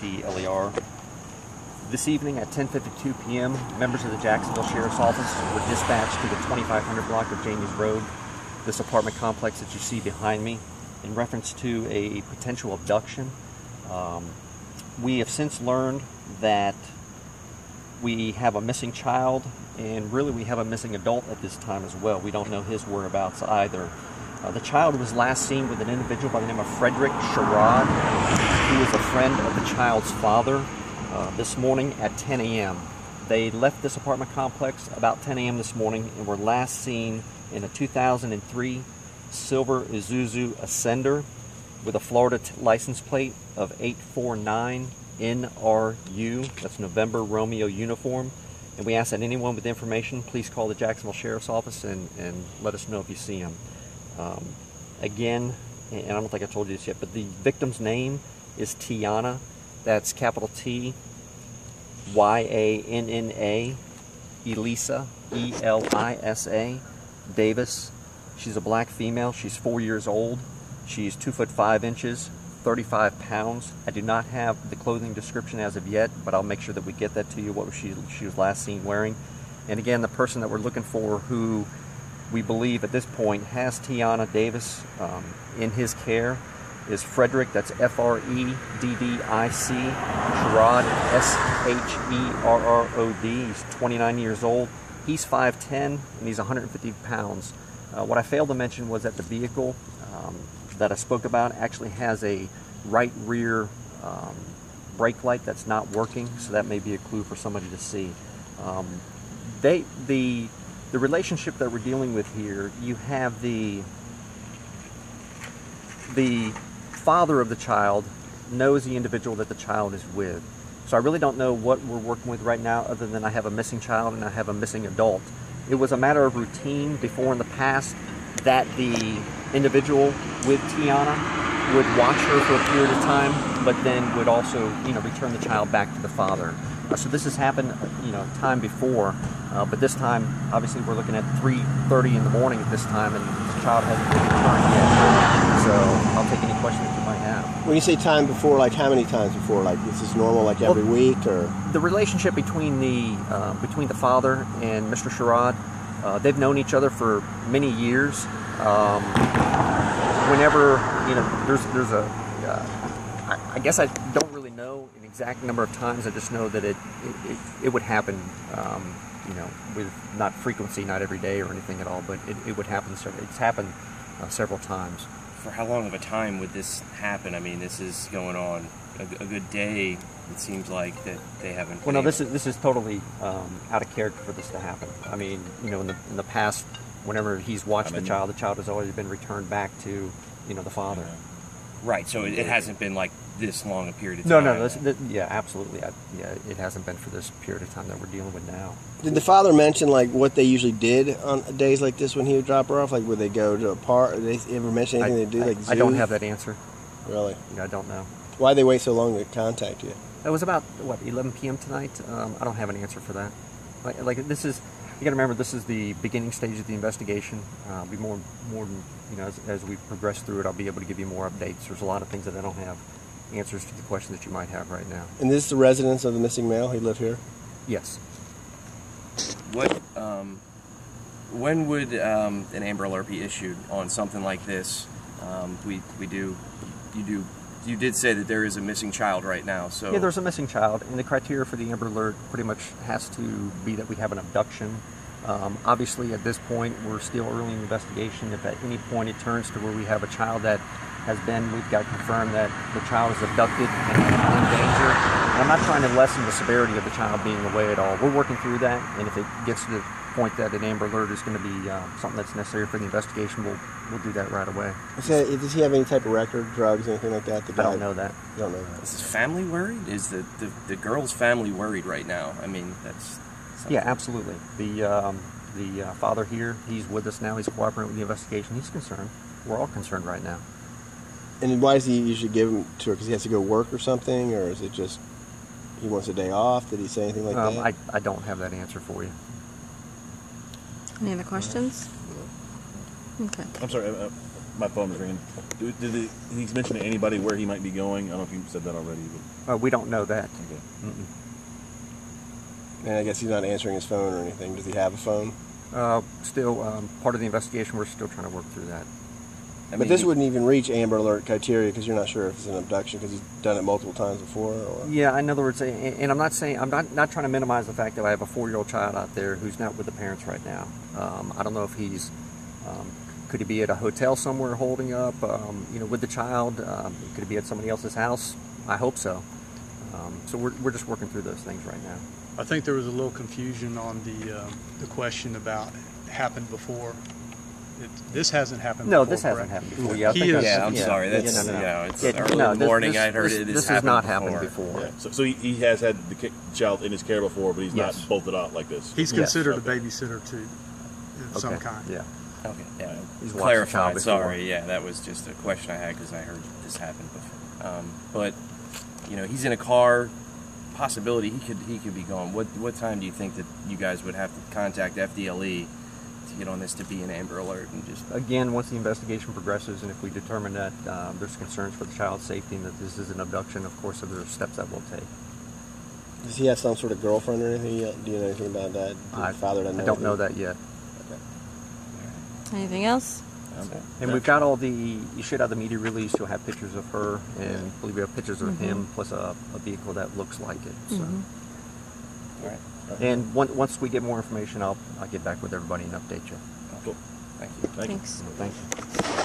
WTLER. This evening at 10:52 p.m., members of the Jacksonville Sheriff's Office were dispatched to the 2500 block of Jamies Road, this apartment complex that you see behind me, in reference to a potential abduction. We have since learned that we have a missing child, and really we have a missing adult at this time as well. We don't know his whereabouts either. The child was last seen with an individual by the name of Frederick Sherrod, who is a friend of the child's father, this morning at 10 a.m. They left this apartment complex about 10 a.m. this morning and were last seen in a 2003 silver Isuzu Ascender with a Florida license plate of 849 NRU. That's November Romeo uniform. And we ask that anyone with information, please call the Jacksonville Sheriff's Office and let us know if you see him. Again, and I don't think I told you this yet, but the victim's name is T'yanna. That's capital T, Y-A-N-N-A, Elisa, E-L-I-S-A, Davis. She's a black female. She's 4 years old. She's 2 foot 5 inches, 35 pounds. I do not have the clothing description as of yet, but I'll make sure that we get that to you, what she was last seen wearing. And again, the person that we're looking for, who we believe at this point has T'yanna Davis in his care, is Frederick. That's F-R-E-D-D-I-C, Sherrod, S-H-E-R-R-O-D. He's 29 years old. He's 5'10", and he's 150 pounds. What I failed to mention was that the vehicle that I spoke about actually has a right rear brake light that's not working, so that may be a clue for somebody to see. The relationship that we're dealing with here, you have the father of the child knows the individual that the child is with. So I really don't know what we're working with right now, other than I have a missing child and I have a missing adult. It was a matter of routine before in the past that the individual with T'yanna would watch her for a period of time, but then would also, return the child back to the father. So this has happened, time before, but this time, obviously, we're looking at 3:30 in the morning at this time, and the child hasn't been returned yet. So I'll take any questions that you might have. When you say time before, like how many times before? Like, is this normal, like every week, or? The relationship between the father and Mr. Sherrod, they've known each other for many years. Whenever, there's a, I guess I don't really know an exact number of times. I just know that it would happen, with not frequency, not every day or anything at all, but it would happen. It's happened several times. For how long of a time would this happen? I mean, this is going on a good day. It seems like that they haven't. Well, no, this is totally out of character for this to happen. I mean, in the past, whenever he's watched the child has always been returned back to, the father. Right. So it hasn't been like this long a period of time. No. Yeah, absolutely. It hasn't been for this period of time that we're dealing with now. Did the father mention like what they usually did on days like this when he would drop her off? Like, would they go to a park? Did they ever mention anything they do? Like, I don't have that answer. Really? I don't know. Why'd they wait so long to contact you? It was about 11 p.m. tonight. I don't have an answer for that. Like this is. You got to remember, this is the beginning stage of the investigation. Be more as we progress through it, I'll be able to give you more updates. There's a lot of things that I don't have answers to the questions that you might have right now. And this is the residence of the missing male? He lived here? Yes. When would an Amber Alert be issued on something like this? You did say that there is a missing child right now, so... Yeah, there's a missing child, and the criteria for the Amber Alert pretty much has to be that we have an abduction. Obviously, at this point, we're still early in the investigation. If at any point it turns to where we have a child that we've got to confirm that the child is abducted and in danger. And I'm not trying to lessen the severity of the child being away at all. We're working through that, and if it gets to the point that an Amber Alert is going to be something that's necessary for the investigation, we'll do that right away. Does he have any type of record, drugs, anything like that? I don't know that. You don't know that. Is his family worried? Is the girl's family worried right now? I mean, that's something. Yeah, absolutely. The father here, he's with us now. He's cooperating with the investigation. He's concerned. We're all concerned right now. And why does he usually give him to her? Because he has to go work or something, or is it just he wants a day off? Did he say anything like that? I don't have that answer for you. Any other questions? Okay. I'm sorry. My phone is ringing. Did he mention to anybody where he might be going? I don't know if you said that already. But... We don't know that. Okay. And I guess he's not answering his phone or anything. Does he have a phone? Still, part of the investigation, we're still trying to work through that. But this wouldn't even reach Amber Alert criteria because you're not sure if it's an abduction because he's done it multiple times before. Or... Yeah, in other words, and I'm not saying, I'm not trying to minimize the fact that I have a 4-year-old child out there who's not with the parents right now. I don't know if he's, could he be at a hotel somewhere holding up, with the child? Could he be at somebody else's house? I hope so. So we're just working through those things right now. I think there was a little confusion on the question about happened before. This hasn't happened before. No, this hasn't happened before. Yeah, I'm sorry. That's it's early in the morning. I heard it. This has not happened before. Yeah. So he has had the child in his care before, but he's not bolted out like this. He's considered a babysitter too, of some kind. Yeah. Okay. Yeah. He's clarified. Sorry. Yeah, that was just a question I had because I heard this happened before. But he's in a car. Possibility he could be gone. What time do you think that you guys would have to contact FDLE to get on this to be an Amber Alert? And just again, once the investigation progresses, and if we determine that there's concerns for the child's safety and that this is an abduction, of course, there are steps that we'll take. Does he have some sort of girlfriend or anything yet? Do you know anything about that? I don't know that yet. Okay. Anything else? And we've got all you should have the media release. You'll have pictures of her, and I believe we have pictures of him, plus a vehicle that looks like it. So. All right. And once we get more information, I'll get back with everybody and update you. Cool. Thank you. Thanks. Thank you.